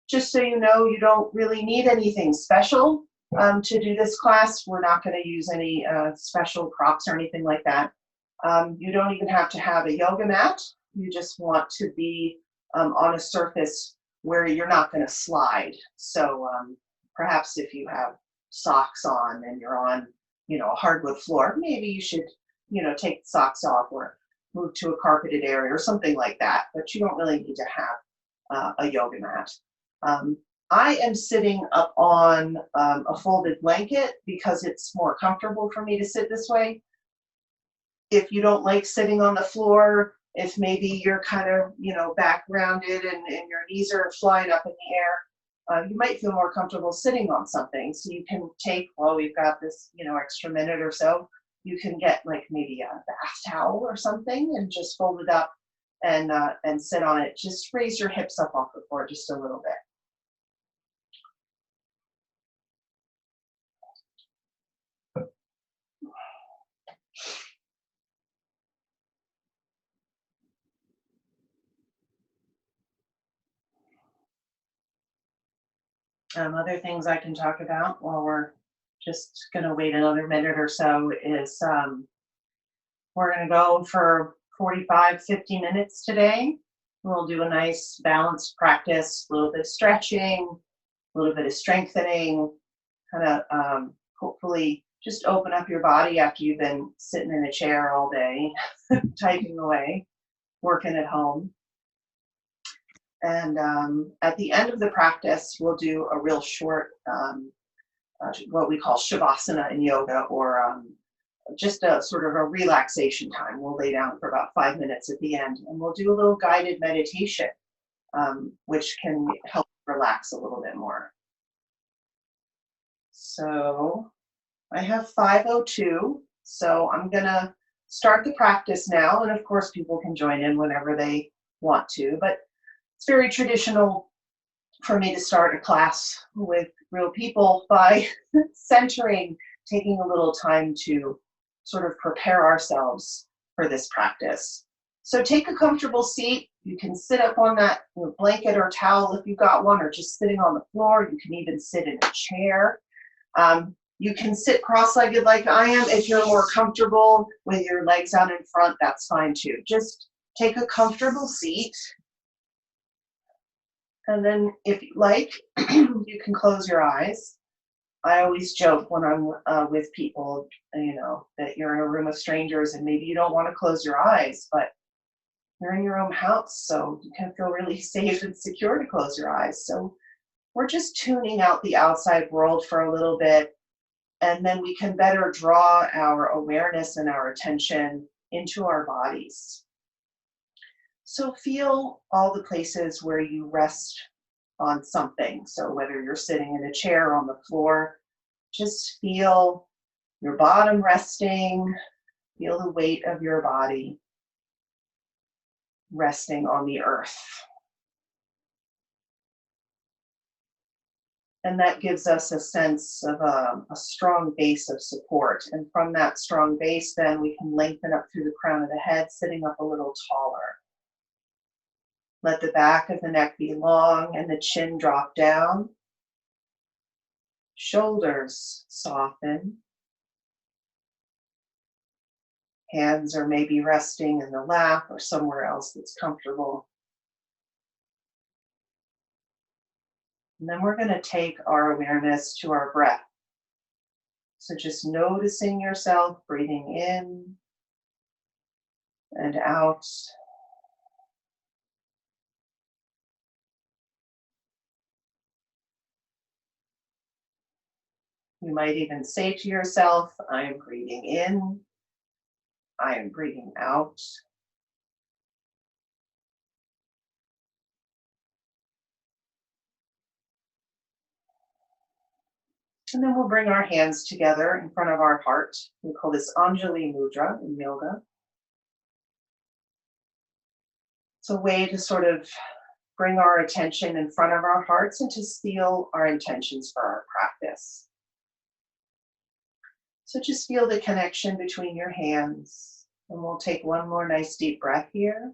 just so you know, you don't really need anything special to do this class. We're not going to use any special props or anything like that. You don't even have to have a yoga mat. You just want to be on a surface where you're not going to slide. So perhaps if you have socks on and you're on, a hardwood floor, maybe you should, take the socks off or move to a carpeted area or something like that. But you don't really need to have a yoga mat. I am sitting up on a folded blanket because it's more comfortable for me to sit this way. If you don't like sitting on the floor, if maybe you're kind of, back rounded and your knees are flying up in the air, you might feel more comfortable sitting on something. So you can take, well, we've got this, extra minute or so, you can get like maybe a bath towel or something and just fold it up and sit on it. Just raise your hips up off the floor just a little bit. Other things I can talk about while we're just going to wait another minute or so is we're going to go for 45, 50 minutes today. We'll do a nice balanced practice, a little bit of stretching, a little bit of strengthening, kind of hopefully just open up your body after you've been sitting in a chair all day, typing away, working at home. And at the end of the practice, we'll do a real short, what we call shavasana in yoga, or just a sort of a relaxation time. We'll lay down for about 5 minutes at the end, and we'll do a little guided meditation, which can help relax a little bit more. So I have 5:02, so I'm going to start the practice now, and of course people can join in whenever they want to, but it's very traditional for me to start a class with real people by centering, taking a little time to sort of prepare ourselves for this practice. So take a comfortable seat. You can sit up on that blanket or towel if you've got one, or just sitting on the floor. You can even sit in a chair. You can sit cross-legged like I am. If you're more comfortable with your legs out in front, that's fine too. Just take a comfortable seat. And then if you like, you can close your eyes. I always joke when I'm with people, that you're in a room of strangers and maybe you don't want to close your eyes, but you're in your own house, so you can feel really safe and secure to close your eyes. So we're just tuning out the outside world for a little bit, and then we can better draw our awareness and our attention into our bodies. So feel all the places where you rest on something. So whether you're sitting in a chair or on the floor, just feel your bottom resting, feel the weight of your body resting on the earth. And that gives us a sense of a strong base of support. And from that strong base, then we can lengthen up through the crown of the head, sitting up a little taller. Let the back of the neck be long and the chin drop down. Shoulders soften. Hands are maybe resting in the lap or somewhere else that's comfortable. And then we're going to take our awareness to our breath. So just noticing yourself breathing in and out. You might even say to yourself, I am breathing in, I am breathing out. And then we'll bring our hands together in front of our heart. We call this Anjali Mudra in yoga. It's a way to sort of bring our attention in front of our hearts and to seal our intentions for our practice. So just feel the connection between your hands. And we'll take one more nice deep breath here.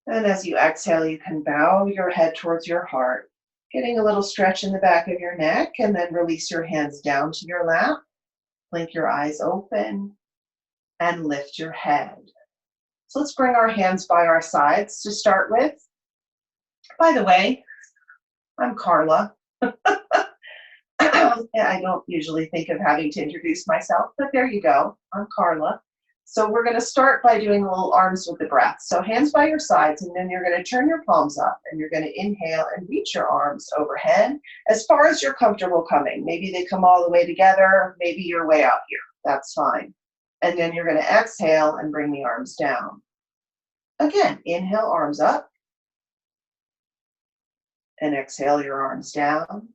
And as you exhale, you can bow your head towards your heart, getting a little stretch in the back of your neck, and then release your hands down to your lap. Blink your eyes open and lift your head. So let's bring our hands by our sides to start with. By the way, I'm Carla. I don't usually think of having to introduce myself, but there you go. I'm Carla. So we're going to start by doing little arms with the breath. So hands by your sides, and then you're going to turn your palms up, and you're going to inhale and reach your arms overhead as far as you're comfortable coming. Maybe they come all the way together. Maybe you're way out here. That's fine. And then you're going to exhale and bring the arms down. Again, inhale, arms up, and exhale your arms down.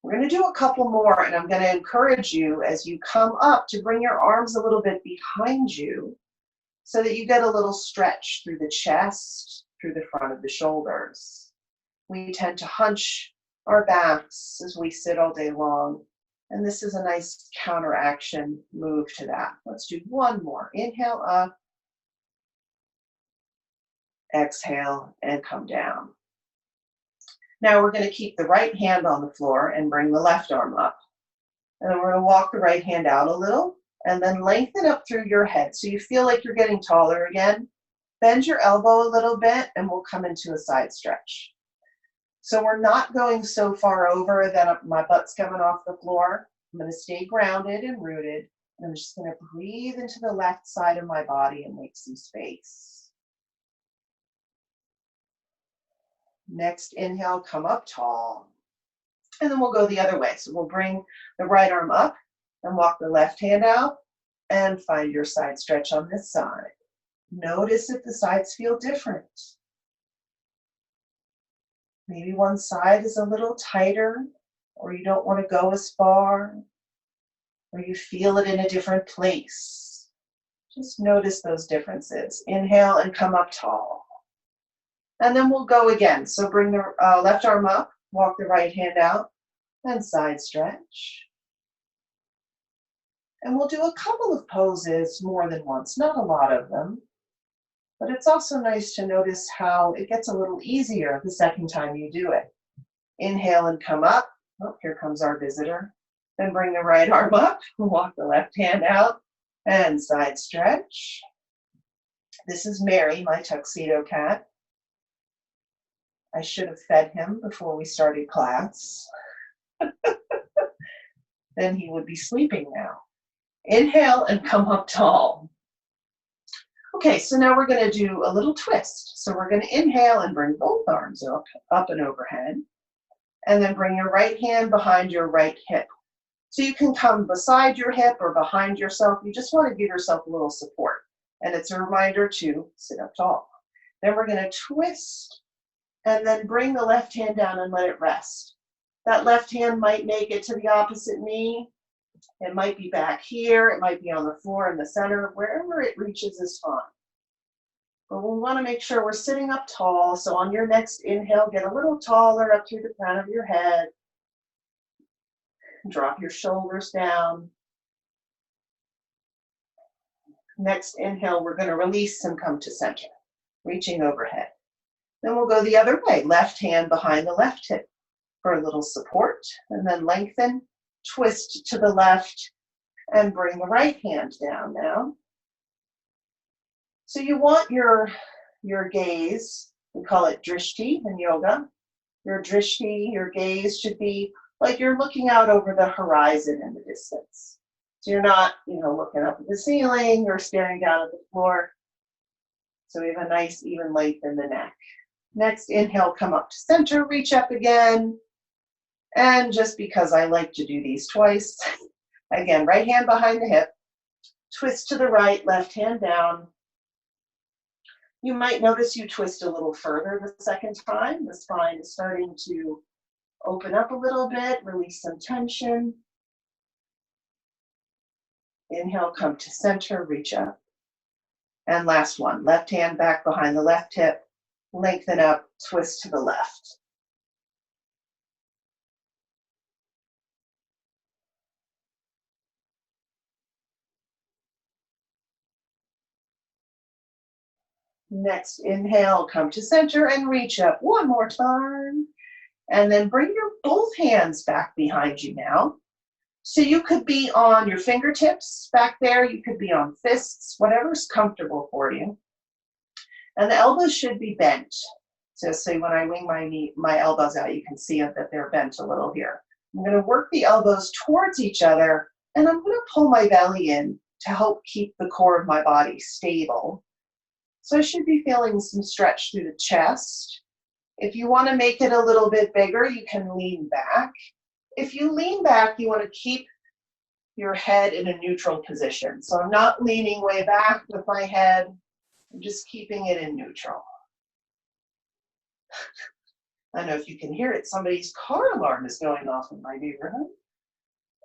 We're going to do a couple more, and I'm going to encourage you as you come up to bring your arms a little bit behind you so that you get a little stretch through the chest, through the front of the shoulders. We tend to hunch our backs as we sit all day long, and this is a nice counteraction move to that. Let's do one more. Inhale up, exhale, and come down. Now we're going to keep the right hand on the floor and bring the left arm up. And then we're going to walk the right hand out a little and then lengthen up through your head so you feel like you're getting taller again. Bend your elbow a little bit and we'll come into a side stretch. So we're not going so far over that my butt's coming off the floor. I'm going to stay grounded and rooted. And I'm just going to breathe into the left side of my body and make some space. Next inhale, come up tall. And then we'll go the other way. So we'll bring the right arm up and walk the left hand out and find your side stretch on this side. Notice if the sides feel different. Maybe one side is a little tighter, or you don't want to go as far, or you feel it in a different place. Just notice those differences. Inhale and come up tall. And then we'll go again. So bring the left arm up, walk the right hand out, and side stretch. And we'll do a couple of poses more than once, not a lot of them. But it's also nice to notice how it gets a little easier the second time you do it. Inhale and come up. Oh, here comes our visitor. Then bring the right arm up, walk the left hand out, and side stretch. This is Mary, my tuxedo cat. I should have fed him before we started class. Then he would be sleeping now. Inhale and come up tall. Okay, so now we're going to do a little twist. So we're going to inhale and bring both arms up and overhead. And then bring your right hand behind your right hip. So you can come beside your hip or behind yourself. You just want to give yourself a little support. And it's a reminder to sit up tall. Then we're going to twist and then bring the left hand down and let it rest. That left hand might make it to the opposite knee. It might be back here. It might be on the floor in the center. Wherever it reaches is fine. But we want to make sure we're sitting up tall. So on your next inhale, get a little taller up through the crown of your head. Drop your shoulders down. Next inhale, we're going to release and come to center, reaching overhead. Then we'll go the other way, left hand behind the left hip for a little support, and then lengthen, twist to the left, and bring the right hand down now. So you want your gaze, we call it drishti in yoga. Your drishti, your gaze should be like you're looking out over the horizon in the distance. So you're not, looking up at the ceiling or staring down at the floor. So we have a nice even length in the neck. Next, inhale, come up to center, reach up again. And just because I like to do these twice, again, right hand behind the hip, twist to the right, left hand down. You might notice you twist a little further the second time. The spine is starting to open up a little bit, release some tension. Inhale, come to center, reach up. And last one, left hand back behind the left hip, lengthen up, twist to the left. Next inhale, come to center and reach up one more time. And then bring your both hands back behind you now. So you could be on your fingertips back there, you could be on fists, whatever's comfortable for you. And the elbows should be bent. So when I wing my elbows out, you can see that they're bent a little here. I'm going to work the elbows towards each other, and I'm going to pull my belly in to help keep the core of my body stable. So I should be feeling some stretch through the chest. If you want to make it a little bit bigger, you can lean back. If you lean back, you want to keep your head in a neutral position. So I'm not leaning way back with my head. I'm just keeping it in neutral. I don't know if you can hear it. Somebody's car alarm is going off in my neighborhood.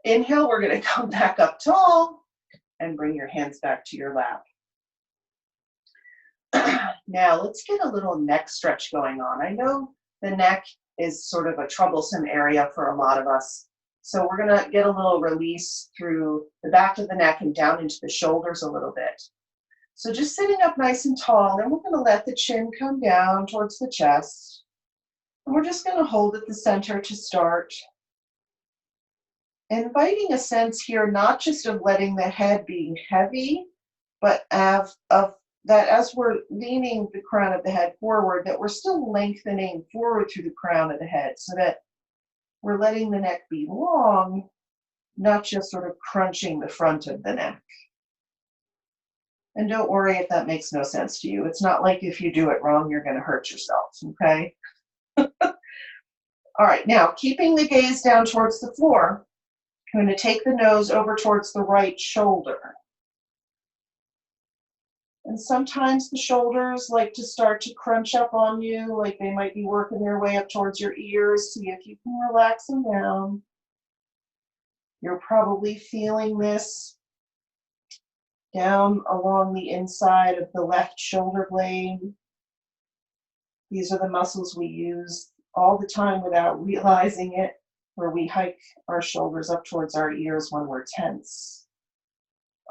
Inhale, we're going to come back up tall and bring your hands back to your lap. Now let's get a little neck stretch going on. I know the neck is sort of a troublesome area for a lot of us. So we're going to get a little release through the back of the neck and down into the shoulders a little bit. So just sitting up nice and tall, and we're going to let the chin come down towards the chest. And we're just going to hold at the center to start. Inviting a sense here, not just of letting the head being heavy, but of that as we're leaning the crown of the head forward, that we're still lengthening forward through the crown of the head so that we're letting the neck be long, not just sort of crunching the front of the neck. And don't worry if that makes no sense to you. It's not like if you do it wrong, you're going to hurt yourself, okay? All right, now keeping the gaze down towards the floor, I'm going to take the nose over towards the right shoulder. And sometimes the shoulders like to start to crunch up on you, like they might be working their way up towards your ears. See if you can relax them down. You're probably feeling this down along the inside of the left shoulder blade. These are the muscles we use all the time without realizing it, where we hike our shoulders up towards our ears when we're tense.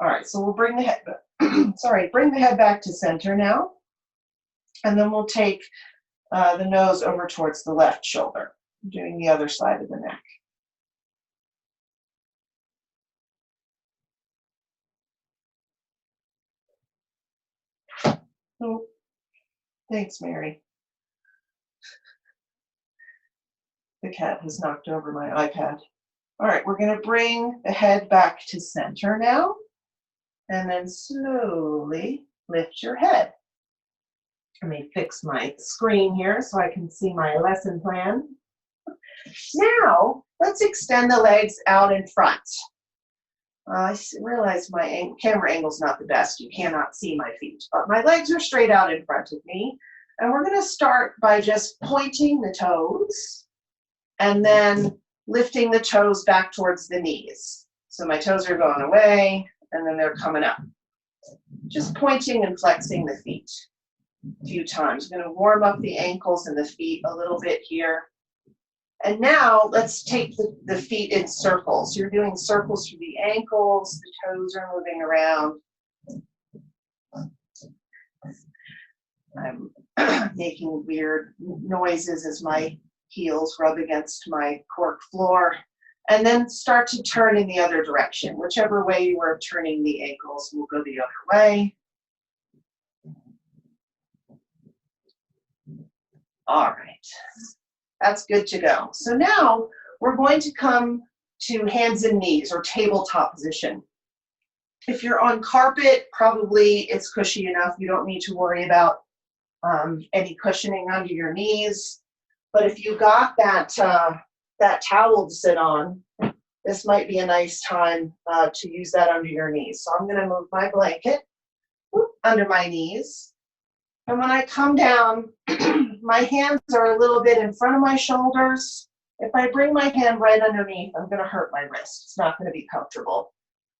All right, so we'll bring the head bring the head back to center now. And then we'll take the nose over towards the left shoulder, doing the other side of the neck. Oh, thanks, Mary. The cat has knocked over my iPad. All right, we're going to bring the head back to center now, and then slowly lift your head. Let me fix my screen here so I can see my lesson plan. Now, let's extend the legs out in front. I realize my camera angle is not the best. You cannot see my feet, but my legs are straight out in front of me. And we're going to start by just pointing the toes and then lifting the toes back towards the knees. So my toes are going away and then they're coming up. Just pointing and flexing the feet a few times. I'm going to warm up the ankles and the feet a little bit here. And now let's take the feet in circles. You're doing circles through the ankles, the toes are moving around. I'm making weird noises as my heels rub against my cork floor. And then start to turn in the other direction. Whichever way you were turning the ankles, we'll go the other way. All right. That's good to go. So now we're going to come to hands and knees or tabletop position. If you're on carpet, probably it's cushy enough. You don't need to worry about any cushioning under your knees. But if you got that towel to sit on, this might be a nice time to use that under your knees. So I'm going to move my blanket under my knees. And when I come down, my hands are a little bit in front of my shoulders. If I bring my hand right underneath, I'm going to hurt my wrist. It's not going to be comfortable,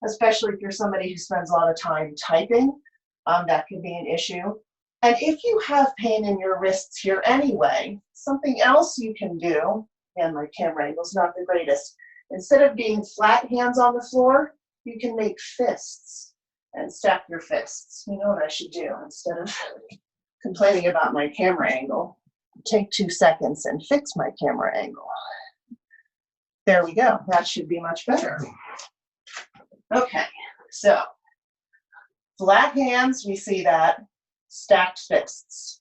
especially if you're somebody who spends a lot of time typing. That could be an issue. And if you have pain in your wrists here anyway, something else you can do, and my camera angle's not the greatest, instead of being flat hands on the floor, you can make fists and stack your fists. You know what I should do instead of Complaining about my camera angle. Take 2 seconds and fix my camera angle. There we go. That should be much better. Okay, so flat hands, we see that. Stacked fists.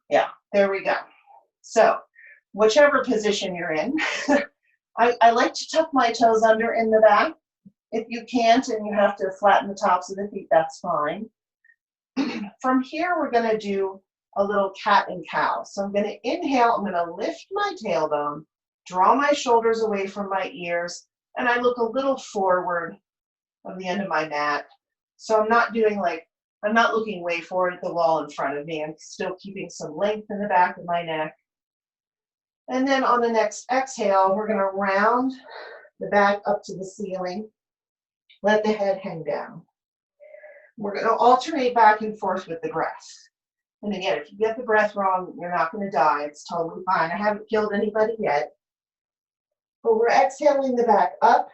Yeah, there we go. So whichever position you're in, I like to tuck my toes under in the back. If you can't and you have to flatten the tops of the feet, that's fine. From here, we're going to do a little cat and cow. So I'm going to inhale, I'm going to lift my tailbone, draw my shoulders away from my ears, and I look a little forward of the end of my mat. So I'm not doing like, I'm not looking way forward at the wall in front of me. I'm still keeping some length in the back of my neck. And then on the next exhale, we're going to round the back up to the ceiling. Let the head hang down. We're going to alternate back and forth with the breath. And again, if you get the breath wrong, you're not going to die. It's totally fine. I haven't killed anybody yet. But we're exhaling the back up,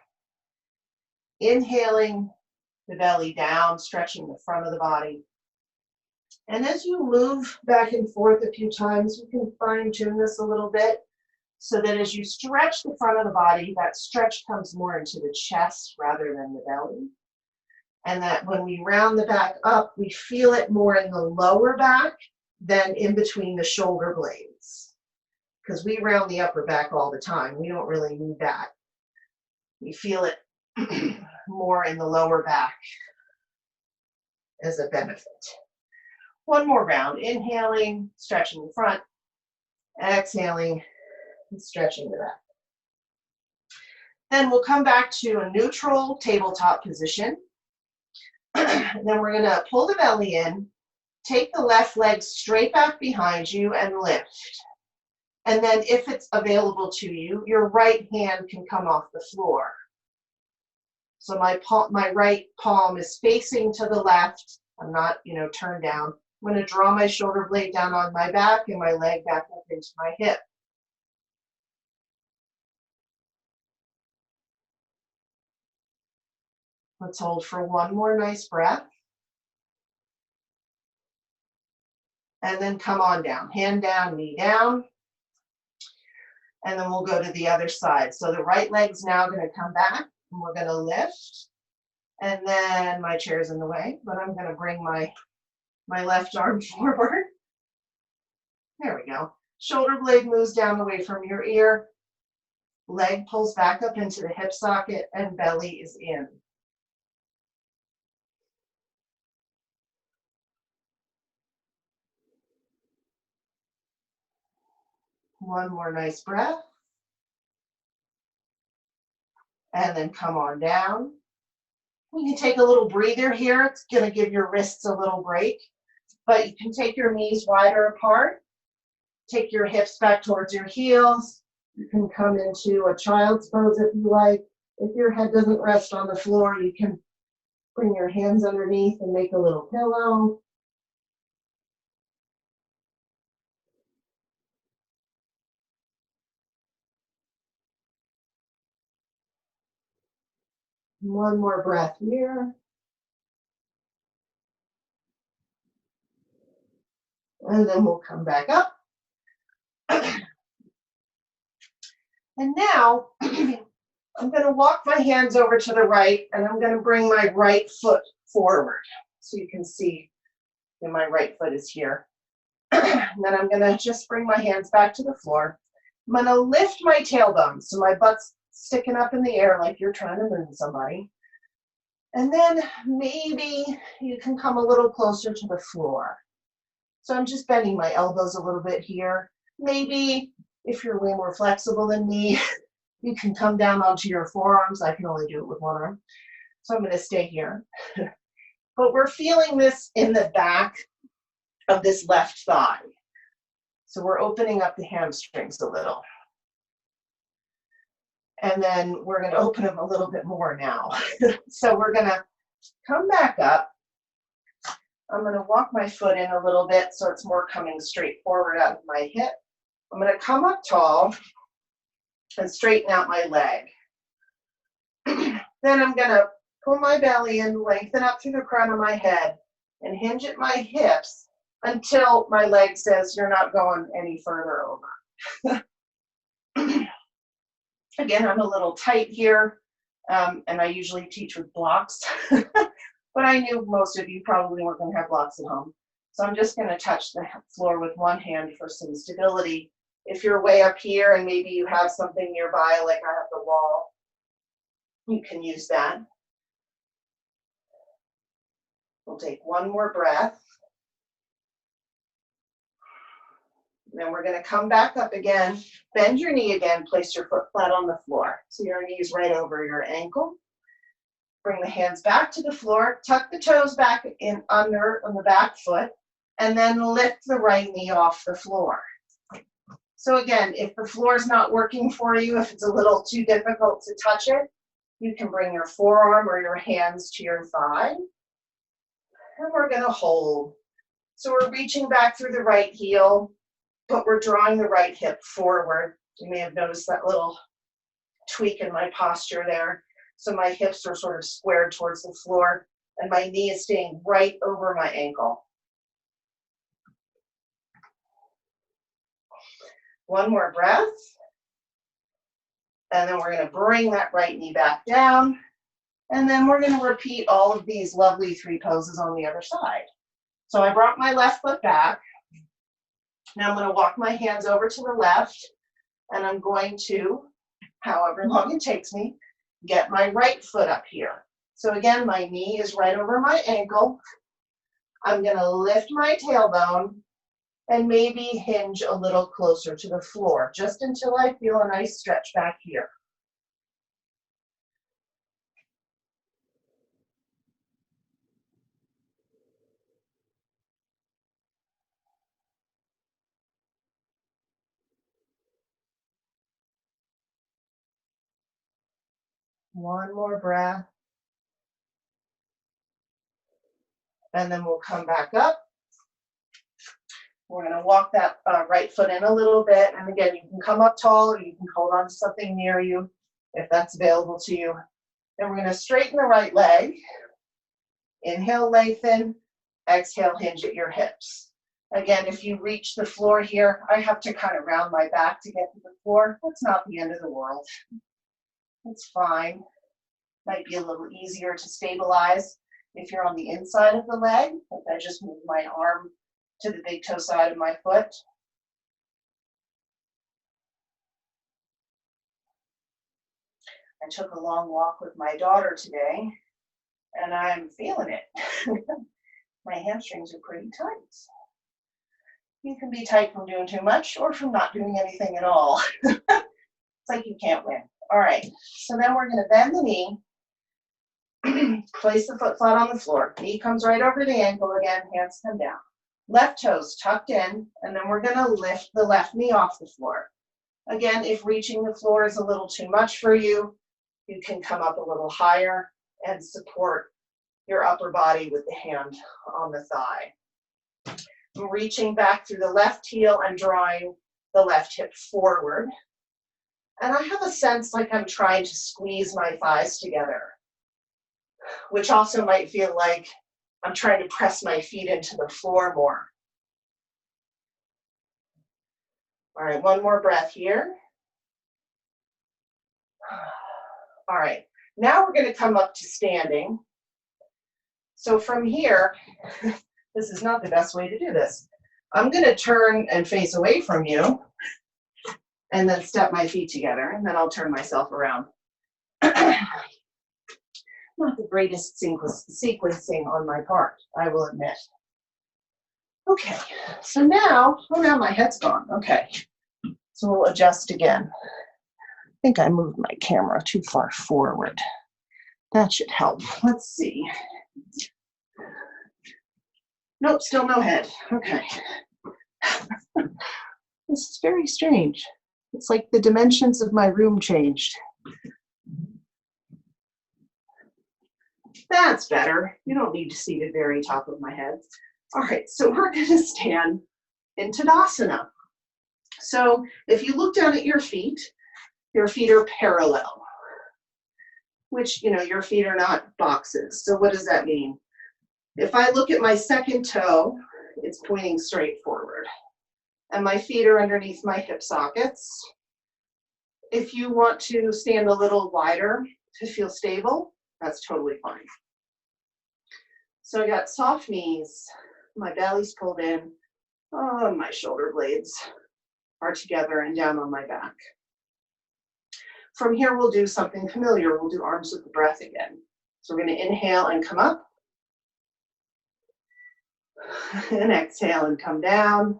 inhaling the belly down, stretching the front of the body. And as you move back and forth a few times, you can fine tune this a little bit so that as you stretch the front of the body, that stretch comes more into the chest rather than the belly. And that when we round the back up, we feel it more in the lower back than in between the shoulder blades. Because we round the upper back all the time. We don't really need that. We feel it more in the lower back as a benefit. One more round. Inhaling, stretching the front. Exhaling, and stretching the back. Then we'll come back to a neutral tabletop position. Then we're going to pull the belly in, take the left leg straight back behind you and lift. And then if it's available to you, your right hand can come off the floor. So my right palm is facing to the left. I'm not, turned down. I'm going to draw my shoulder blade down on my back and my leg back up into my hip. Let's hold for one more nice breath. And then come on down. Hand down, knee down. And then we'll go to the other side. So the right leg's now going to come back and we're going to lift. And then my chair's in the way, but I'm going to bring my left arm forward. There we go. Shoulder blade moves down away from your ear. Leg pulls back up into the hip socket and belly is in. One more nice breath. And then come on down. We can take a little breather here. It's going to give your wrists a little break. But you can take your knees wider apart. Take your hips back towards your heels. You can come into a child's pose if you like. If your head doesn't rest on the floor, you can bring your hands underneath and make a little pillow. One more breath here. And then we'll come back up. And now I'm going to walk my hands over to the right and I'm going to bring my right foot forward. So you can see that my right foot is here. And then I'm going to just bring my hands back to the floor. I'm going to lift my tailbone so my butt's sticking up in the air like you're trying to move somebody. And then maybe you can come a little closer to the floor. So I'm just bending my elbows a little bit here. Maybe if you're way more flexible than me, you can come down onto your forearms. I can only do it with one arm. So I'm going to stay here. But we're feeling this in the back of this left thigh. So we're opening up the hamstrings a little. And then we're going to open them a little bit more now. So we're going to come back up. I'm going to walk my foot in a little bit so it's more coming straight forward out of my hip. I'm going to come up tall and straighten out my leg. Then I'm going to pull my belly in, lengthen up through the crown of my head, and hinge at my hips until my leg says you're not going any further over. Again, I'm a little tight here, and I usually teach with blocks, but I knew most of you probably weren't going to have blocks at home. So I'm just going to touch the floor with one hand for some stability. If you're way up here and maybe you have something nearby, like I have the wall, you can use that. We'll take one more breath. And then we're going to come back up again. Bend your knee again. Place your foot flat on the floor. So your knee is right over your ankle. Bring the hands back to the floor. Tuck the toes back in under on the back foot. And then lift the right knee off the floor. So again, if the floor is not working for you, if it's a little too difficult to touch it, you can bring your forearm or your hands to your thigh. And we're going to hold. So we're reaching back through the right heel, but we're drawing the right hip forward. You may have noticed that little tweak in my posture there. So my hips are sort of squared towards the floor, and my knee is staying right over my ankle. One more breath. And then we're going to bring that right knee back down. And then we're going to repeat all of these lovely 3 poses on the other side. So I brought my left foot back. Now I'm going to walk my hands over to the left, and I'm going to, however long it takes me, get my right foot up here. So again, my knee is right over my ankle. I'm going to lift my tailbone and maybe hinge a little closer to the floor, just until I feel a nice stretch back here. One more breath. And then we'll come back up. We're going to walk that right foot in a little bit. And again, you can come up tall, or you can hold on to something near you if that's available to you. Then we're going to straighten the right leg. Inhale, lengthen. Exhale, hinge at your hips. Again, if you reach the floor here, I have to kind of round my back to get to the floor. That's not the end of the world. It's fine. Might be a little easier to stabilize if you're on the inside of the leg. Like I just move my arm to the big toe side of my foot. I took a long walk with my daughter today, and I'm feeling it. My hamstrings are pretty tight. You can be tight from doing too much or from not doing anything at all. It's like you can't win. All right, so then we're going to bend the knee. Place the foot flat on the floor. Knee comes right over the ankle again, hands come down. Left toes tucked in, and then we're going to lift the left knee off the floor. Again, if reaching the floor is a little too much for you, you can come up a little higher and support your upper body with the hand on the thigh. I'm reaching back through the left heel and drawing the left hip forward. And I have a sense like I'm trying to squeeze my thighs together, which also might feel like I'm trying to press my feet into the floor more. All right, one more breath here. All right, now we're going to come up to standing. So from here, this is not the best way to do this. I'm going to turn and face away from you and then step my feet together, and then I'll turn myself around. Not the greatest sequencing on my part, I will admit. Okay, so now, oh, now my head's gone. Okay, so we'll adjust again. I think I moved my camera too far forward. That should help. Let's see. Nope, still no head. Okay. This is very strange. It's like the dimensions of my room changed. That's better. You don't need to see the very top of my head. All right, so we're going to stand in Tadasana. So if you look down at your feet are parallel, which, you know, your feet are not boxes. So what does that mean? If I look at my second toe it's pointing straight forward. And my feet are underneath my hip sockets. If you want to stand a little wider to feel stable, that's totally fine. So I got soft knees, my belly's pulled in, oh, my shoulder blades are together and down on my back. From here, we'll do something familiar. We'll do arms with the breath again. So we're going to inhale and come up. And exhale and come down.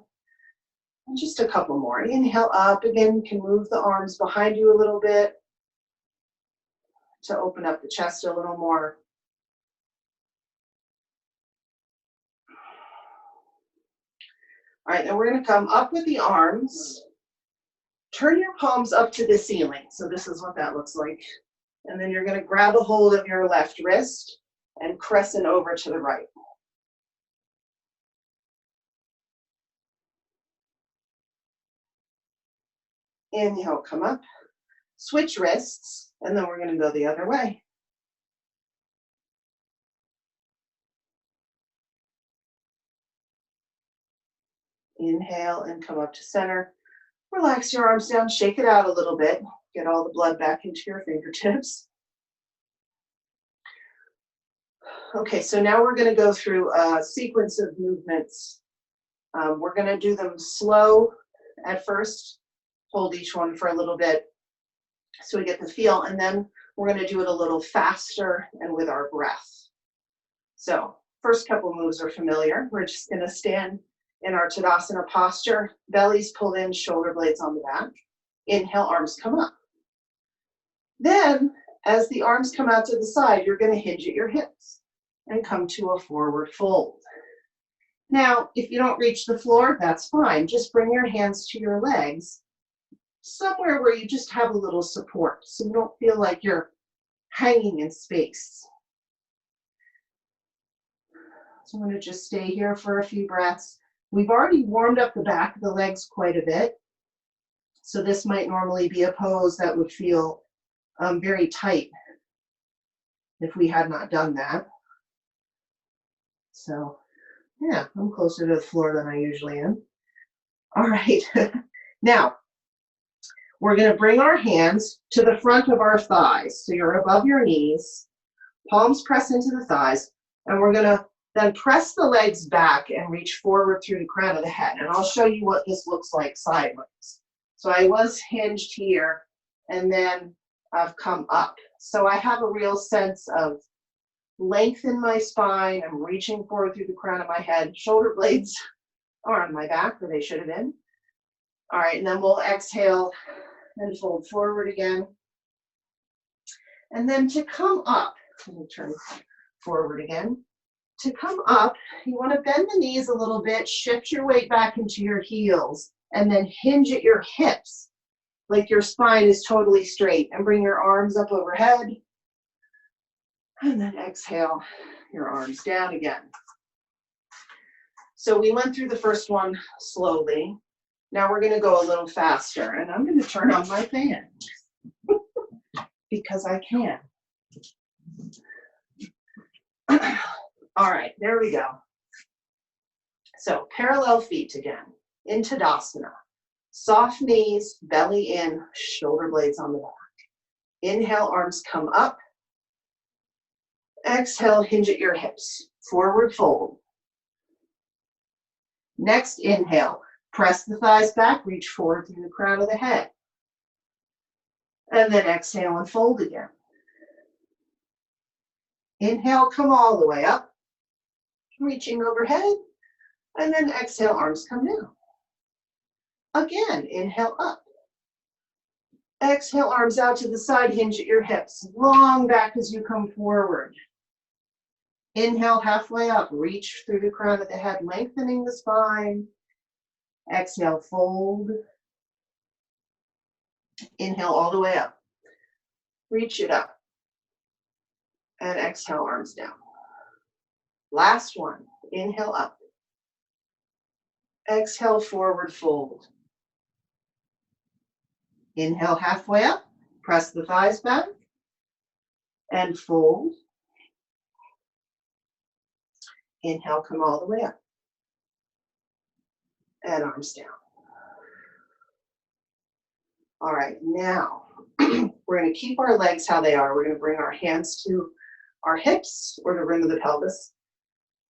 And just a couple more. Inhale up. Again, you can move the arms behind you a little bit to open up the chest a little more. All right, then we're going to come up with the arms. Turn your palms up to the ceiling. So this is what that looks like. And then you're going to grab a hold of your left wrist and crescent over to the right. Inhale, come up. Switch wrists, and then we're going to go the other way. Inhale and come up to center. Relax your arms down, shake it out a little bit. Get all the blood back into your fingertips. Okay, so now we're going to go through a sequence of movements. We're going to do them slow at first. Hold each one for a little bit so we get the feel, and then we're going to do it a little faster and with our breath. So first couple moves are familiar. We're just going to stand in our Tadasana posture, belly's pulled in, shoulder blades on the back. Inhale, arms come up. Then, as the arms come out to the side, you're going to hinge at your hips and come to a forward fold. Now, if you don't reach the floor, that's fine. Just bring your hands to your legs, somewhere where you just have a little support, so you don't feel like you're hanging in space. So I'm going to just stay here for a few breaths. We've already warmed up the back of the legs quite a bit, so this might normally be a pose that would feel very tight if we had not done that. So yeah, I'm closer to the floor than I usually am. All right, now we're going to bring our hands to the front of our thighs. So you're above your knees, palms press into the thighs, and we're going to then press the legs back and reach forward through the crown of the head. And I'll show you what this looks like sideways. So I was hinged here, and then I've come up. So I have a real sense of length in my spine. I'm reaching forward through the crown of my head. Shoulder blades are on my back, where they should have been. All right, and then we'll exhale and fold forward again. And then to come up, let me turn forward again. To come up, you want to bend the knees a little bit, shift your weight back into your heels, and then hinge at your hips like your spine is totally straight, and bring your arms up overhead. And then exhale your arms down again. So we went through the first one slowly. Now we're going to go a little faster, and I'm going to turn on my fan because I can. All right, there we go. So parallel feet again, in Tadasana. Soft knees, belly in, shoulder blades on the back. Inhale, arms come up. Exhale, hinge at your hips, forward fold. Next inhale, press the thighs back, reach forward through the crown of the head. And then exhale and fold again. Inhale, come all the way up, reaching overhead, and then exhale, arms come down. Again, inhale up. Exhale, arms out to the side, hinge at your hips, long back as you come forward. Inhale, halfway up, reach through the crown of the head, lengthening the spine. Exhale, fold. Inhale all the way up. Reach it up. And exhale, arms down. Last one. Inhale up. Exhale, forward fold. Inhale, halfway up. Press the thighs back. And fold. Inhale, come all the way up. and arms down. All right, now we're going to keep our legs how they are. We're going to bring our hands to our hips or the rim of the pelvis.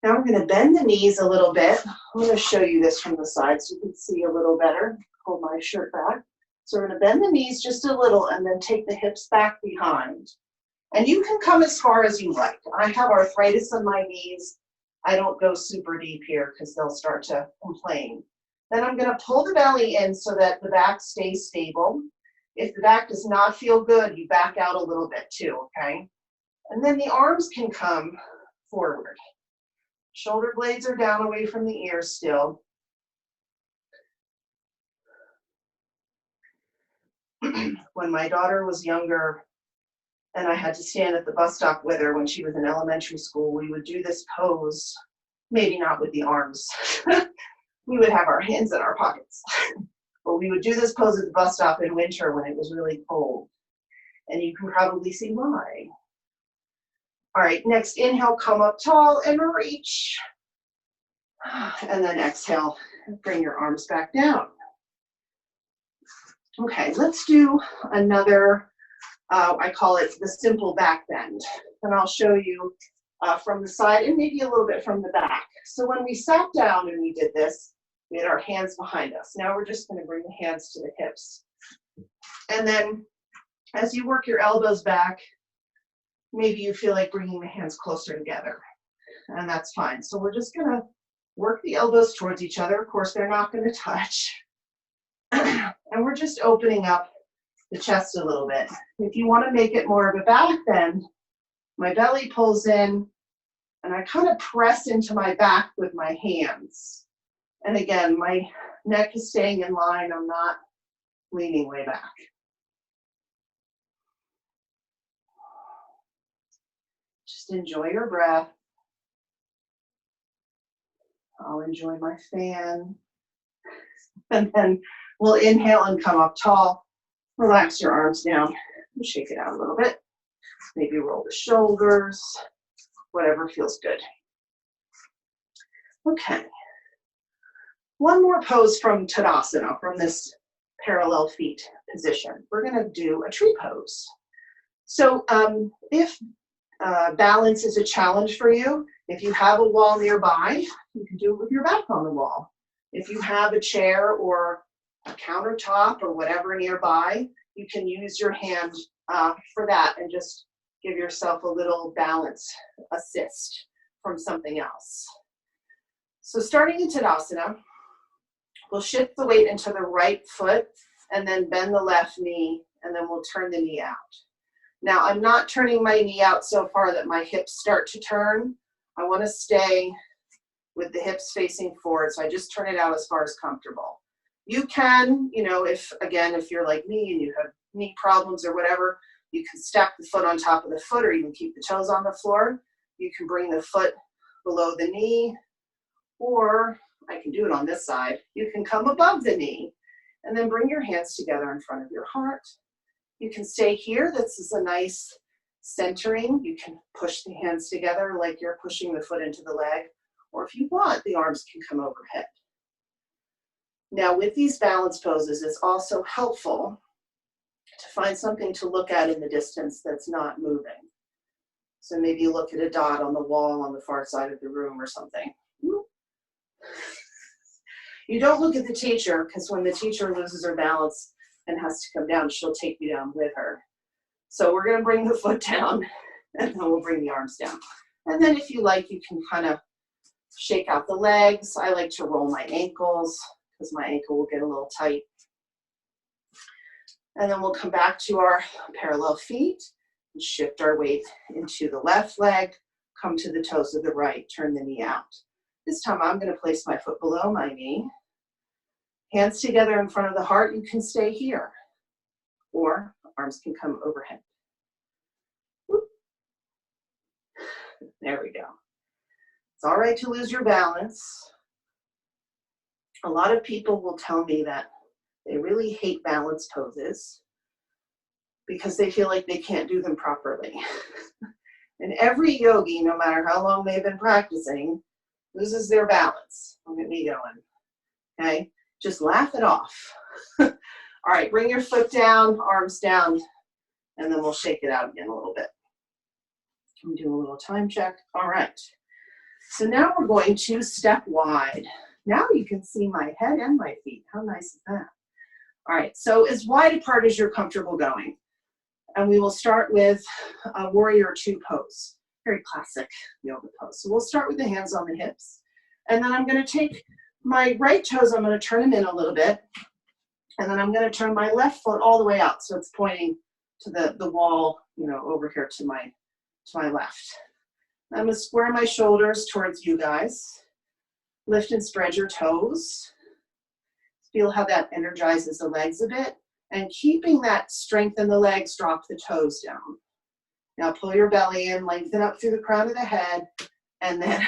Now we're going to bend the knees a little bit. I'm going to show you this from the side so you can see a little better. Hold my shirt back. So we're going to bend the knees just a little and then take the hips back behind. And you can come as far as you like. I have arthritis in my knees. I don't go super deep here because they'll start to complain. Then I'm going to pull the belly in so that the back stays stable. If the back does not feel good, you back out a little bit too, okay? And then the arms can come forward. Shoulder blades are down away from the ears still. When my daughter was younger and I had to stand at the bus stop with her when she was in elementary school, we would do this pose, maybe not with the arms. We would have our hands in our pockets. But we would do this pose at the bus stop in winter when it was really cold. And you can probably see why. All right, next inhale, come up tall and reach. And then exhale, bring your arms back down. Okay, let's do another, I call it the simple back bend. And I'll show you from the side and maybe a little bit from the back. So when we sat down and we did this, we had our hands behind us. Now we're just going to bring the hands to the hips. And then as you work your elbows back, maybe you feel like bringing the hands closer together. And that's fine. So we're just going to work the elbows towards each other. Of course, they're not going to touch. And we're just opening up the chest a little bit. If you want to make it more of a back bend, my belly pulls in and I kind of press into my back with my hands. And again, my neck is staying in line. I'm not leaning way back. Just enjoy your breath. I'll enjoy my fan. And then we'll inhale and come up tall. Relax your arms down and shake it out a little bit. Maybe roll the shoulders, whatever feels good. Okay. One more pose from Tadasana, from this parallel feet position. We're going to do a tree pose. So if balance is a challenge for you, if you have a wall nearby, you can do it with your back on the wall. If you have a chair or a countertop or whatever nearby, you can use your hand for that and just give yourself a little balance assist from something else. So starting in Tadasana, we'll shift the weight into the right foot and then bend the left knee, and then we'll turn the knee out. Now, I'm not turning my knee out so far that my hips start to turn. I want to stay with the hips facing forward, so I just turn it out as far as comfortable. You can, if you're like me and you have knee problems or whatever, you can stack the foot on top of the foot or even keep the toes on the floor. You can bring the foot below the knee, or I can do it on this side. You can come above the knee and then bring your hands together in front of your heart. You can stay here. This is a nice centering. You can push the hands together like you're pushing the foot into the leg, or if you want, the arms can come overhead. Now with these balance poses, it's also helpful to find something to look at in the distance that's not moving. So maybe you look at a dot on the wall on the far side of the room or something. You don't look at the teacher, because when the teacher loses her balance and has to come down, she'll take you down with her. So we're going to bring the foot down, and then we'll bring the arms down. And then if you like, you can kind of shake out the legs. I like to roll my ankles because my ankle will get a little tight. And then we'll come back to our parallel feet and shift our weight into the left leg, come to the toes of the right, turn the knee out. This time I'm going to place my foot below my knee. Hands together in front of the heart. You can stay here, or arms can come overhead. Whoop. There we go. It's all right to lose your balance. A lot of people will tell me that they really hate balance poses because they feel like they can't do them properly. And every yogi, no matter how long they've been practicing, loses their balance. Look at me going. okay? Just laugh it off. All right, bring your foot down, arms down, and then we'll shake it out again a little bit. We'll do a little time check. All right. So now we're going to step wide. Now you can see my head and my feet. How nice is that? All right, so as wide apart as you're comfortable going. And we will start with a warrior two pose. Very classic yoga pose. So we'll start with the hands on the hips. And then I'm going to take my right toes, I'm going to turn them in a little bit. And then I'm going to turn my left foot all the way out. So it's pointing to the wall, you know, over here to my left. I'm going to square my shoulders towards you guys. Lift and spread your toes. Feel how that energizes the legs a bit. And keeping that strength in the legs, drop the toes down. Now pull your belly in, lengthen up through the crown of the head, and then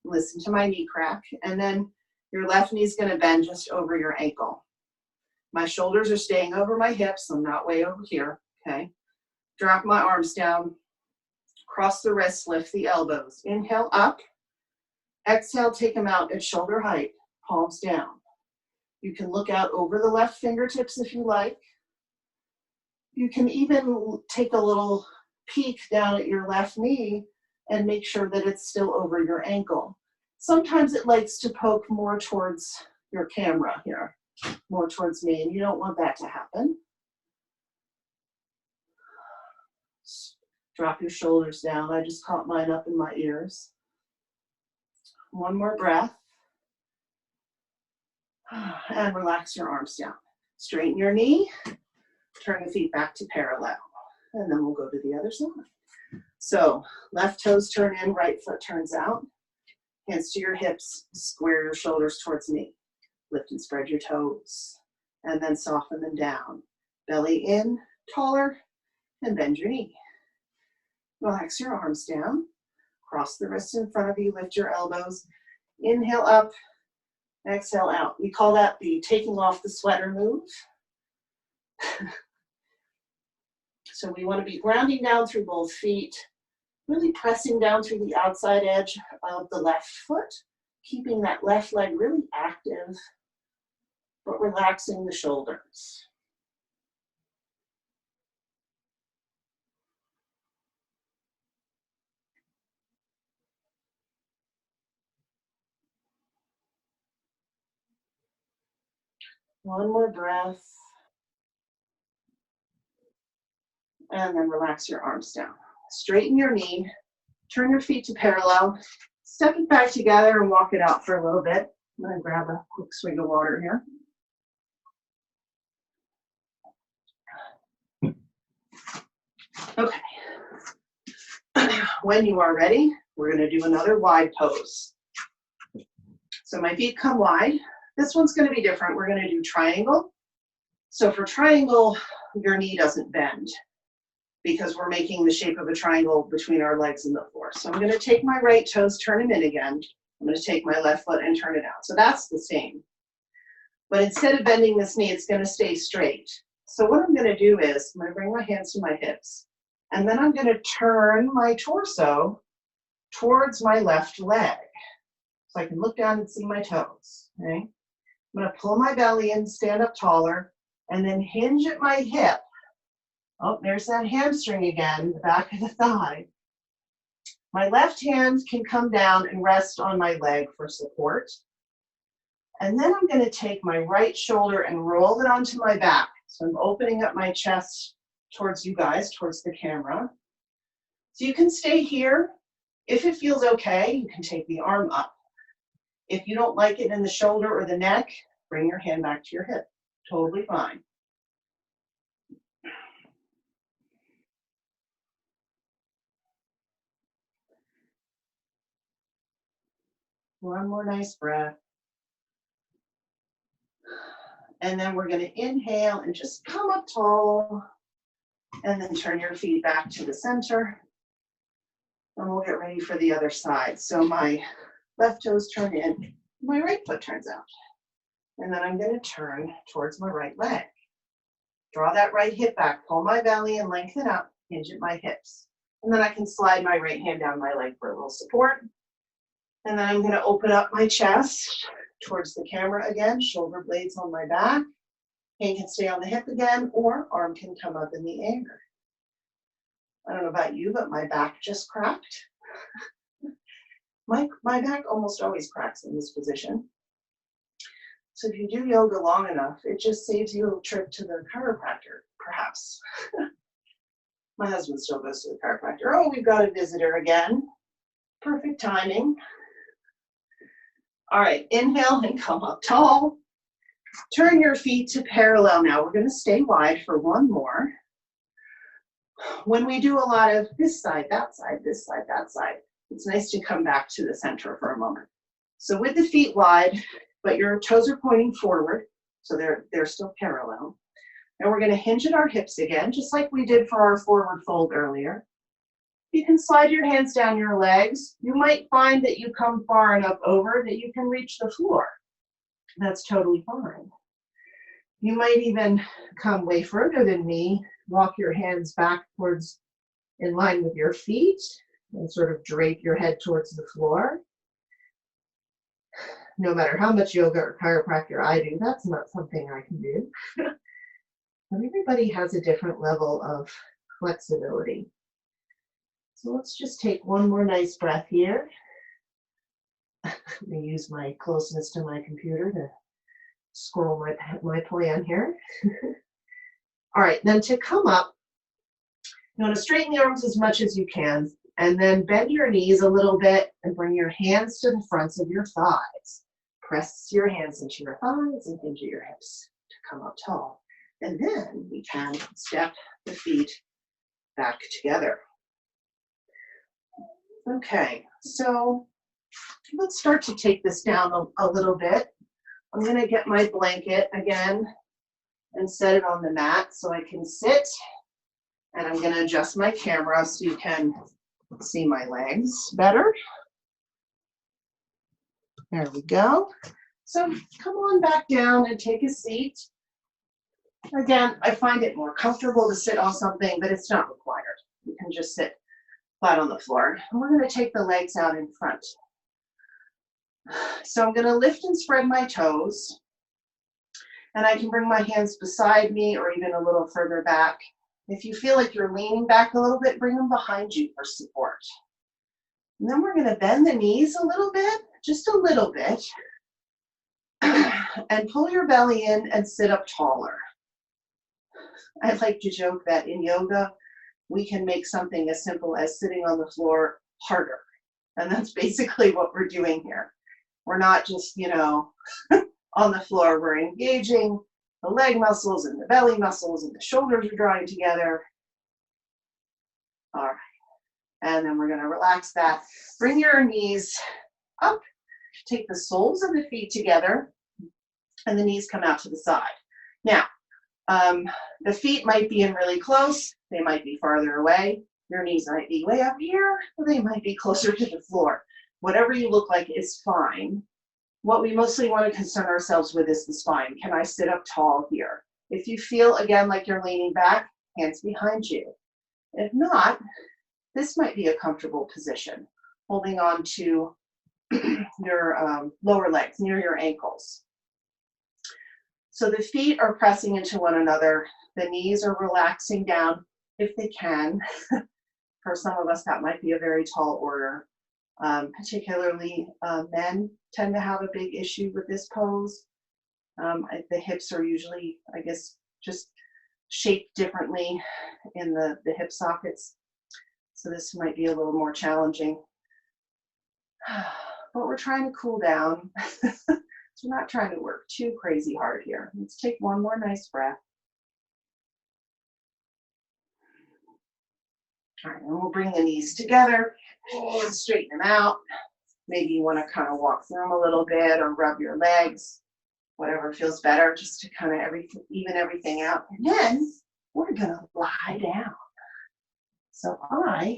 listen to my knee crack. And then your left knee is going to bend just over your ankle. My shoulders are staying over my hips. I'm not way over here, okay? Drop my arms down. Cross the wrists, lift the elbows. Inhale up. Exhale, take them out at shoulder height, palms down. You can look out over the left fingertips if you like. You can even take a little peek down at your left knee and make sure that it's still over your ankle. Sometimes it likes to poke more towards your camera here, more towards me, and you don't want that to happen. Drop your shoulders down. I just caught mine up in my ears. One more breath. And relax your arms down. Straighten your knee. Turn the feet back to parallel. And then we'll go to the other side. So left toes turn in, right foot turns out. Hands to your hips. Square your shoulders towards me. Lift and spread your toes. And then soften them down. Belly in, taller, and bend your knee. Relax your arms down. Cross the wrists in front of you. Lift your elbows. Inhale up. Exhale out. We call that the taking off the sweater move. So we want to be grounding down through both feet. Really pressing down through the outside edge of the left foot. Keeping that left leg really active, but relaxing the shoulders. One more breath. And then relax your arms down. Straighten your knee. Turn your feet to parallel. Step it back together and walk it out for a little bit. I'm going to grab a quick swig of water here. Okay. When you are ready, we're going to do another wide pose. So my feet come wide. This one's going to be different. We're going to do triangle. So for triangle, your knee doesn't bend because we're making the shape of a triangle between our legs and the floor. So I'm going to take my right toes, turn them in again. I'm going to take my left foot and turn it out. So that's the same. But instead of bending this knee, it's going to stay straight. So what I'm going to do is I'm going to bring my hands to my hips. And then I'm going to turn my torso towards my left leg. So I can look down and see my toes. Okay? I'm going to pull my belly in, stand up taller, and then hinge at my hip. Oh, there's that hamstring again, the back of the thigh. My left hand can come down and rest on my leg for support. And then I'm going to take my right shoulder and roll it onto my back. So I'm opening up my chest towards you guys, towards the camera. So you can stay here. If it feels okay, you can take the arm up. If you don't like it in the shoulder or the neck, bring your hand back to your hip. Totally fine. One more nice breath. And then we're going to inhale and just come up tall. And then turn your feet back to the center. And we'll get ready for the other side. So my left toes turn in, my right foot turns out. And then I'm going to turn towards my right leg. Draw that right hip back, pull my belly and lengthen up, hinge at my hips. And then I can slide my right hand down my leg for a little support. And then I'm going to open up my chest towards the camera again, shoulder blades on my back. Hand can stay on the hip again, or arm can come up in the air. I don't know about you, but my back just cracked. My back almost always cracks in this position. So if you do yoga long enough, it just saves you a trip to the chiropractor, perhaps. My husband still goes to the chiropractor. Oh, we've got a visitor again. Perfect timing. All right, inhale and come up tall. Turn your feet to parallel now. We're going to stay wide for one more. When we do a lot of this side, that side, this side, that side, it's nice to come back to the center for a moment. So with the feet wide, but your toes are pointing forward, so they're still parallel. And we're going to hinge at our hips again, just like we did for our forward fold earlier. You can slide your hands down your legs. You might find that you come far enough over that you can reach the floor. That's totally fine. You might even come way further than me, walk your hands backwards in line with your feet, and sort of drape your head towards the floor. No matter how much yoga or chiropractor I do, that's not something I can do. But everybody has a different level of flexibility. So let's just take one more nice breath here. Let me use my closeness to my computer to scroll my plan here. All right, then to come up, you want to straighten the arms as much as you can, and then bend your knees a little bit and bring your hands to the fronts of your thighs. Press your hands into your thighs and into your hips to come up tall. And then we can step the feet back together. Okay, so let's start to take this down a little bit. I'm going to get my blanket again and set it on the mat so I can sit. And I'm going to adjust my camera so you can see my legs better. There we go. So come on back down and take a seat. Again, I find it more comfortable to sit on something, but it's not required. You can just sit flat on the floor. And we're going to take the legs out in front. So I'm going to lift and spread my toes. And I can bring my hands beside me or even a little further back. If you feel like you're leaning back a little bit, bring them behind you for support. And then we're going to bend the knees a little bit, just a little bit. And pull your belly in and sit up taller. I like to joke that in yoga, we can make something as simple as sitting on the floor harder. And that's basically what we're doing here. We're not just, on the floor. We're engaging the leg muscles and the belly muscles and the shoulders are drawing together. All right. And then we're going to relax that. Bring your knees up. Take the soles of the feet together and the knees come out to the side. Now, the feet might be in really close. They might be farther away. Your knees might be way up here, or they might be closer to the floor. Whatever you look like is fine. What we mostly want to concern ourselves with is the spine. Can I sit up tall here? If you feel, again, like you're leaning back, hands behind you. If not, this might be a comfortable position, holding on to your lower legs near your ankles. So the feet are pressing into one another. The knees are relaxing down if they can. For some of us, that might be a very tall order. Particularly men tend to have a big issue with this pose. The hips are usually, I guess, just shaped differently in the hip sockets. So this might be a little more challenging. But we're trying to cool down. So we're not trying to work too crazy hard here. Let's take one more nice breath. All right, and we'll bring the knees together and straighten them out. Maybe you want to kind of walk through them a little bit or rub your legs, whatever feels better, just to kind of even everything out. And then we're going to lie down. So I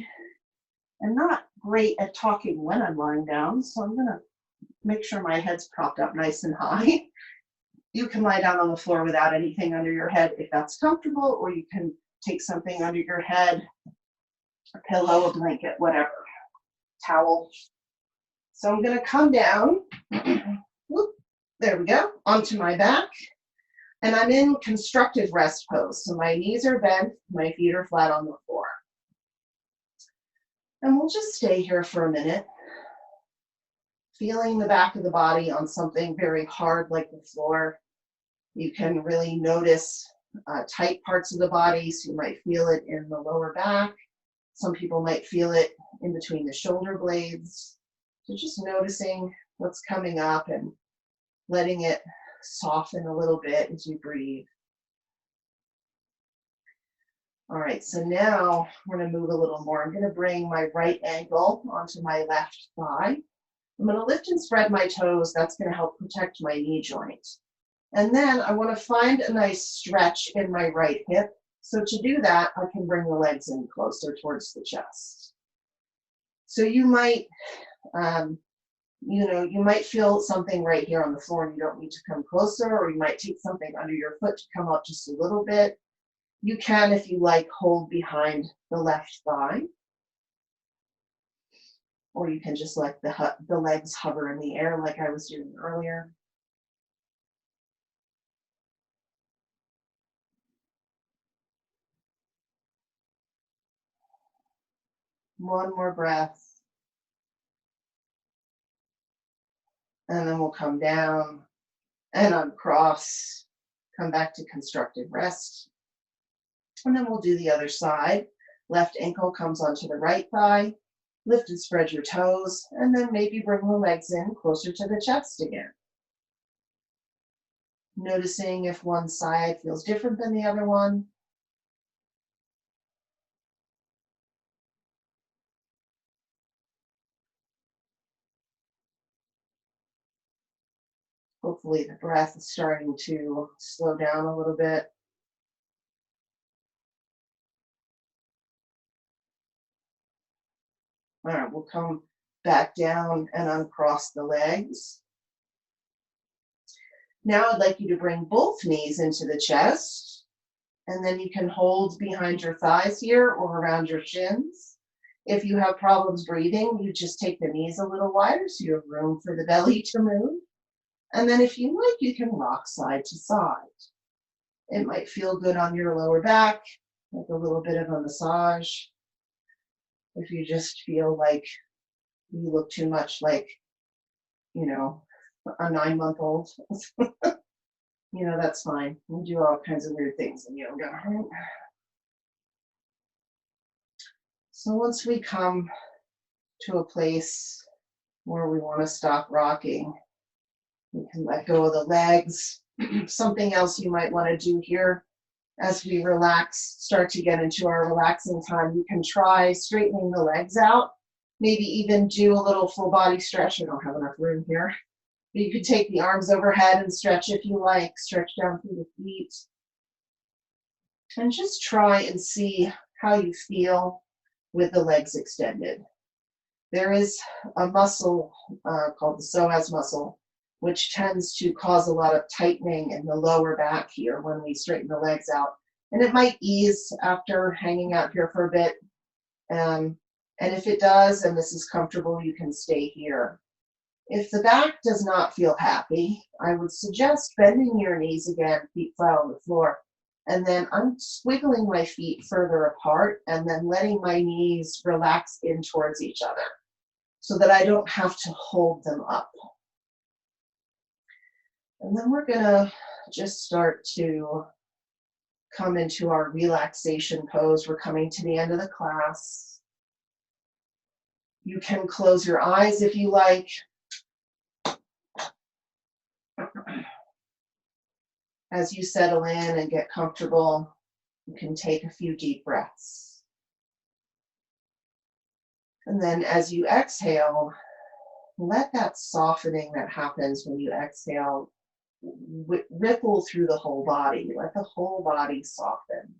am not great at talking when I'm lying down, so I'm going to make sure my head's propped up nice and high. You can lie down on the floor without anything under your head if that's comfortable, or you can take something under your head, a pillow, a blanket, whatever, towel. So I'm going to come down, whoop, There we go, onto my back. And I'm in constructive rest pose. So my knees are bent, my feet are flat on the floor. And we'll just stay here for a minute, feeling the back of the body on something very hard like the floor. You can really notice tight parts of the body, so you might feel it in the lower back. Some people might feel it in between the shoulder blades. So just noticing what's coming up and letting it soften a little bit as you breathe. All right, so now we're going to move a little more. I'm going to bring my right ankle onto my left thigh. I'm going to lift and spread my toes. That's going to help protect my knee joint. And then I want to find a nice stretch in my right hip. So to do that, I can bring the legs in closer towards the chest. So you might, you might feel something right here on the floor and you don't need to come closer, or you might take something under your foot to come up just a little bit. You can, if you like, hold behind the left thigh, or you can just let the legs hover in the air like I was doing earlier. One more breath. And then we'll come down and uncross, come back to constructive rest. And then we'll do the other side. Left ankle comes onto the right thigh. Lift and spread your toes, and then maybe bring the legs in closer to the chest again. Noticing if one side feels different than the other one. Hopefully the breath is starting to slow down a little bit. All right, we'll come back down and uncross the legs. Now I'd like you to bring both knees into the chest, and then you can hold behind your thighs here or around your shins. If you have problems breathing, you just take the knees a little wider so you have room for the belly to move. And then if you like, you can rock side to side. It might feel good on your lower back, like a little bit of a massage. If you just feel like you look too much like, a 9-month-old, that's fine. We do all kinds of weird things in yoga, right? So once we come to a place where we want to stop rocking, we can let go of the legs. Something else you might want to do here as we relax, start to get into our relaxing time, you can try straightening the legs out, maybe even do a little full body stretch. I don't have enough room here. But you could take the arms overhead and stretch if you like, stretch down through the feet. And just try and see how you feel with the legs extended. There is a muscle called the psoas muscle, which tends to cause a lot of tightening in the lower back here when we straighten the legs out. And it might ease after hanging out here for a bit. And if it does, and this is comfortable, you can stay here. If the back does not feel happy, I would suggest bending your knees again, feet flat on the floor, and then I'm squiggling my feet further apart and then letting my knees relax in towards each other so that I don't have to hold them up. And then we're gonna just start to come into our relaxation pose. We're coming to the end of the class. You can close your eyes if you like. As you settle in and get comfortable, you can take a few deep breaths. And then as you exhale, let that softening that happens when you exhale ripple through the whole body. Let the whole body soften.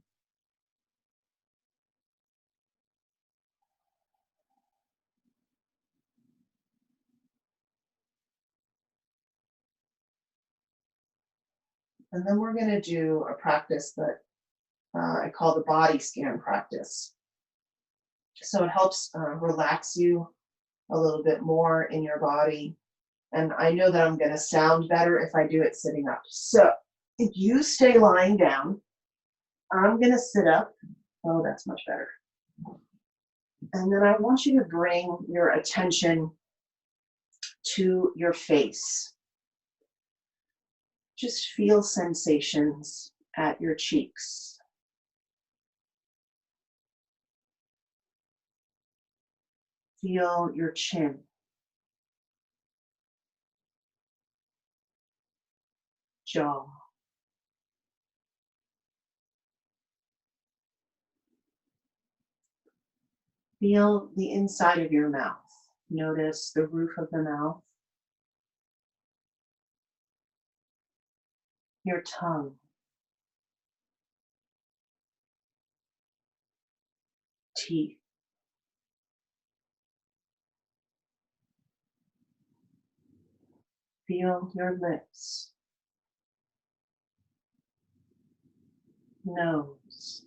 And then we're going to do a practice that I call the body scan practice. So it helps relax you a little bit more in your body. And I know that I'm going to sound better if I do it sitting up. So if you stay lying down, I'm going to sit up. Oh, that's much better. And then I want you to bring your attention to your face. Just feel sensations at your cheeks. Feel your chin. Jaw. Feel the inside of your mouth. Notice the roof of the mouth. Your tongue. Teeth. Feel your lips. Nose.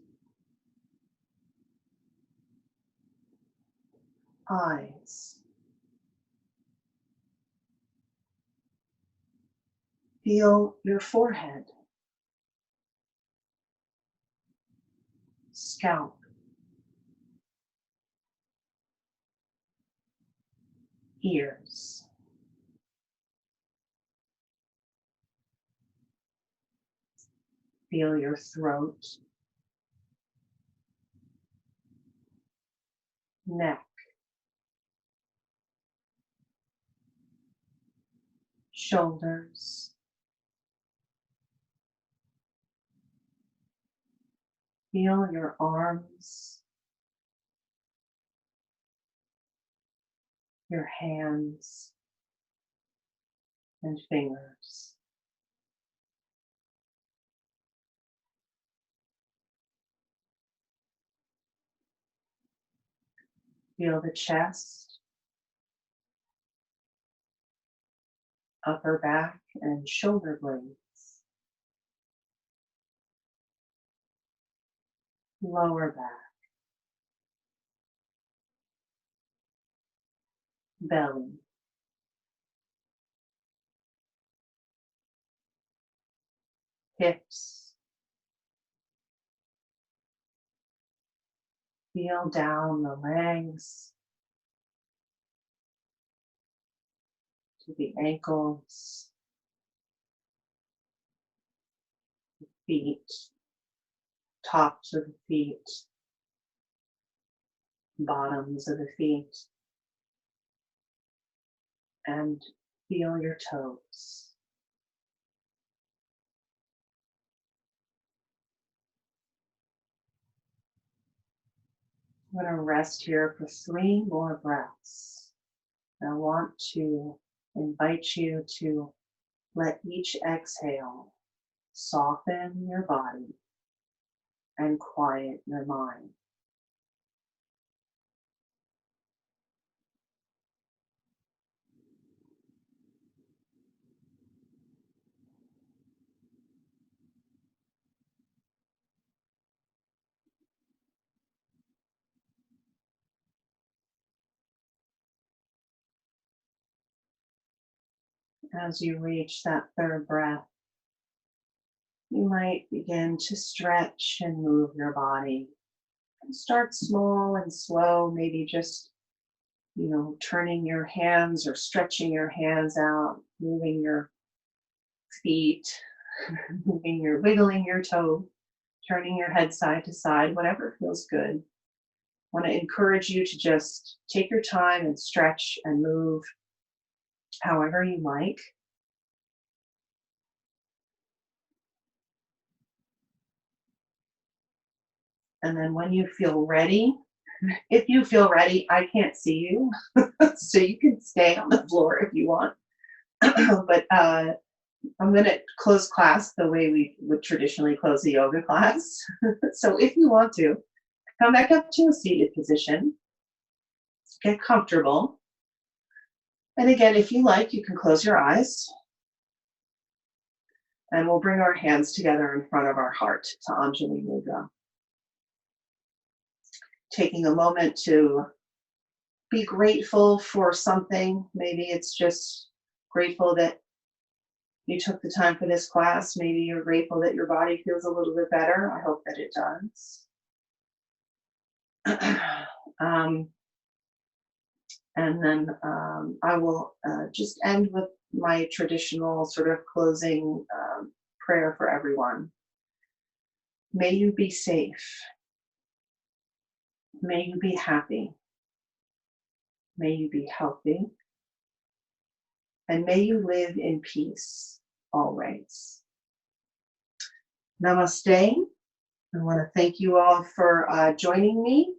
Eyes. Feel your forehead. Scalp. Ears. Feel your throat. Neck. Shoulders. Feel your arms. Your hands and fingers. Feel the chest, upper back and shoulder blades, lower back, belly, hips. Feel down the legs to the ankles, feet, tops of the feet, bottoms of the feet, and feel your toes. I'm going to rest here for 3 more breaths. I want to invite you to let each exhale soften your body and quiet your mind. As you reach that 3rd breath, you might begin to stretch and move your body. And start small and slow, maybe just, turning your hands or stretching your hands out, moving your feet, wiggling your toe, turning your head side to side, whatever feels good. I want to encourage you to just take your time and stretch and move however you like. And then when you feel ready, if you feel ready, I can't see you, so you can stay on the floor if you want. But I'm going to close class the way we would traditionally close a yoga class. So if you want to, come back up to a seated position, get comfortable. And again, if you like, you can close your eyes. And we'll bring our hands together in front of our heart to Anjali Mudra. Taking a moment to be grateful for something. Maybe it's just grateful that you took the time for this class. Maybe you're grateful that your body feels a little bit better. I hope that it does. And then I will just end with my traditional sort of closing prayer for everyone. May you be safe. May you be happy. May you be healthy. And may you live in peace always. Namaste. I want to thank you all for joining me.